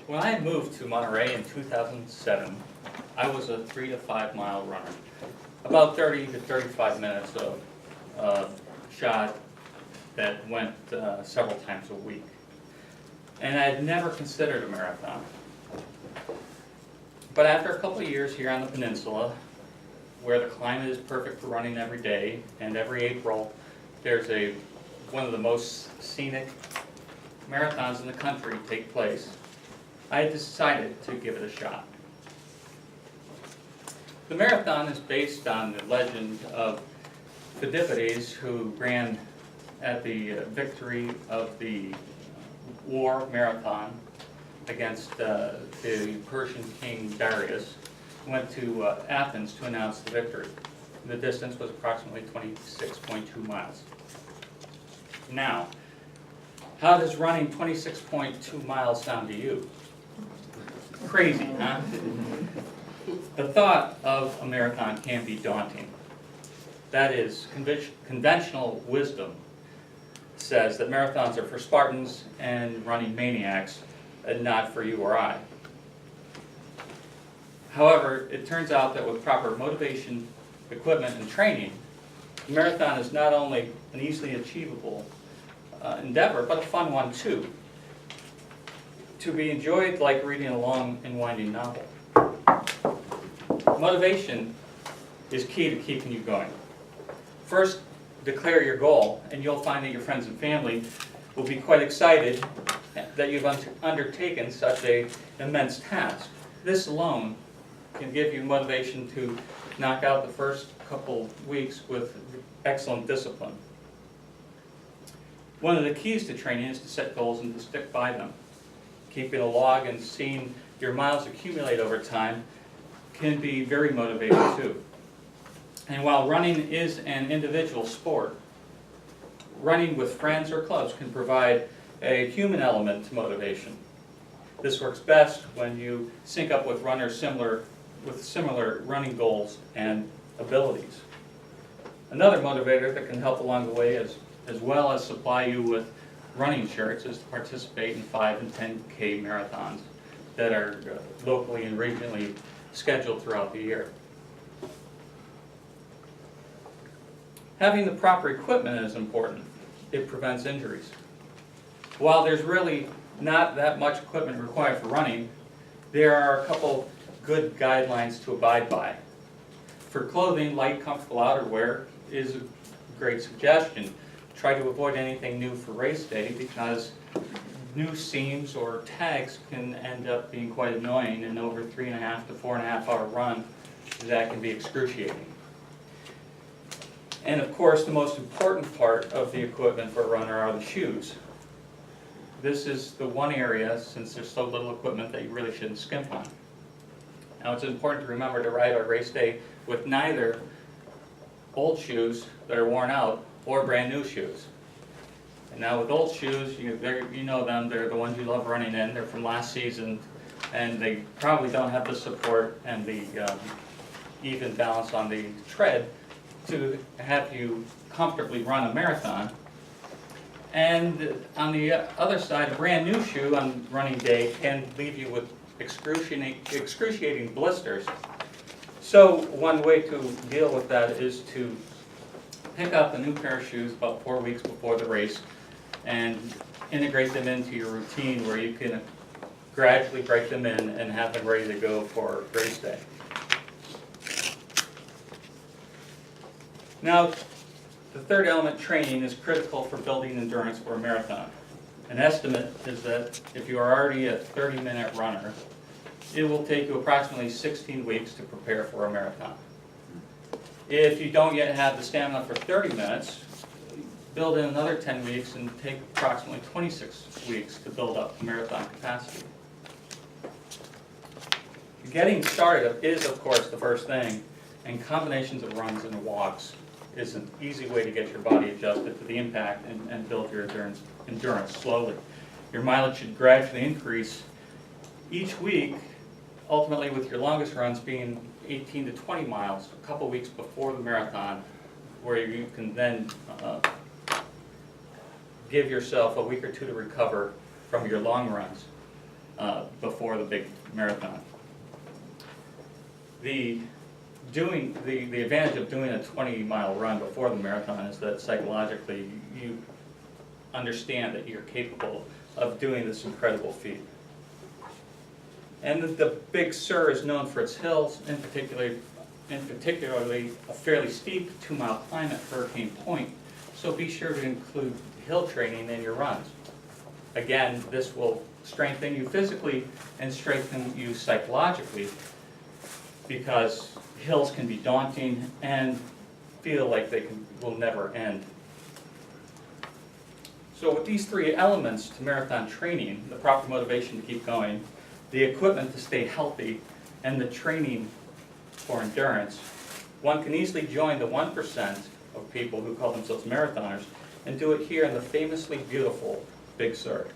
When I moved to Monterey in 2007, I was a 3 to 5 mile runner. About 30 to 35 minutes of shot that went several times a week. And I had never considered a marathon. But after a couple of years here on the peninsula, where the climate is perfect for running every day, and every April there's one of the most scenic marathons in the country take place, I decided to give it a shot. The marathon is based on the legend of Phidippides, who ran at the victory of the war marathon against the Persian king Darius, who went to Athens to announce the victory. The distance was approximately 26.2 miles. Now, how does running 26.2 miles sound to you? Crazy, huh? The thought of a marathon can be daunting. That is, conventional wisdom says that marathons are for Spartans and running maniacs, and not for you or I. However, it turns out that with proper motivation, equipment, and training, the marathon is not only an easily achievable endeavor, but a fun one too, to be enjoyed like reading a long and winding novel. Motivation is key to keeping you going. First, declare your goal, and you'll find that your friends and family will be quite excited that you've undertaken such an immense task. This alone can give you motivation to knock out the first couple weeks with excellent discipline. One of the keys to training is to set goals and to stick by them. Keeping a log and seeing your miles accumulate over time can be very motivating too. And while running is an individual sport, running with friends or clubs can provide a human element to motivation. This works best when you sync up with runners with similar running goals and abilities. Another motivator that can help along the way, as well as supply you with running shirts, is to participate in 5 and 10K marathons that are locally and regionally scheduled throughout the year. Having the proper equipment is important. It prevents injuries. While there's really not that much equipment required for running, there are a couple good guidelines to abide by. For clothing, light, comfortable outerwear is a great suggestion. Try to avoid anything new for race day, because new seams or tags can end up being quite annoying, and over 3.5 to 4.5 hour run, that can be excruciating. And of course, the most important part of the equipment for a runner are the shoes. This is the one area, since there's so little equipment, that you really shouldn't skimp on. Now, it's important to remember to ride on race day with neither old shoes that are worn out or brand new shoes. And now with old shoes, you know them, they're the ones you love running in, they're from last season, and they probably don't have the support and the even balance on the tread to have you comfortably run a marathon. And on the other side, a brand new shoe on running day can leave you with excruciating blisters. So one way to deal with that is to pick up a new pair of shoes about 4 weeks before the race and integrate them into your routine, where you can gradually break them in and have them ready to go for race day. Now, the third element, training, is critical for building endurance for a marathon. An estimate is that if you are already a 30-minute runner, it will take you approximately 16 weeks to prepare for a marathon. If you don't yet have the stamina for 30 minutes, build in another 10 weeks and take approximately 26 weeks to build up marathon capacity. Getting started is, of course, the first thing, and combinations of runs and walks is an easy way to get your body adjusted to the impact and build your endurance slowly. Your mileage should gradually increase each week, ultimately with your longest runs being 18 to 20 miles, a couple weeks before the marathon, where you can then give yourself a week or two to recover from your long runs. before the big marathon. The advantage of doing a 20-mile run before the marathon is that psychologically you understand that you're capable of doing this incredible feat. And the Big Sur is known for its hills, in particularly a fairly steep 2-mile climb at Hurricane Point, so be sure to include hill training in your runs. Again, this will strengthen you physically and strengthen you psychologically, because hills can be daunting and feel like they will never end. So with these 3 elements to marathon training, the proper motivation to keep going, the equipment to stay healthy, and the training for endurance, one can easily join the 1% of people who call themselves marathoners and do it here in the famously beautiful Big Sur.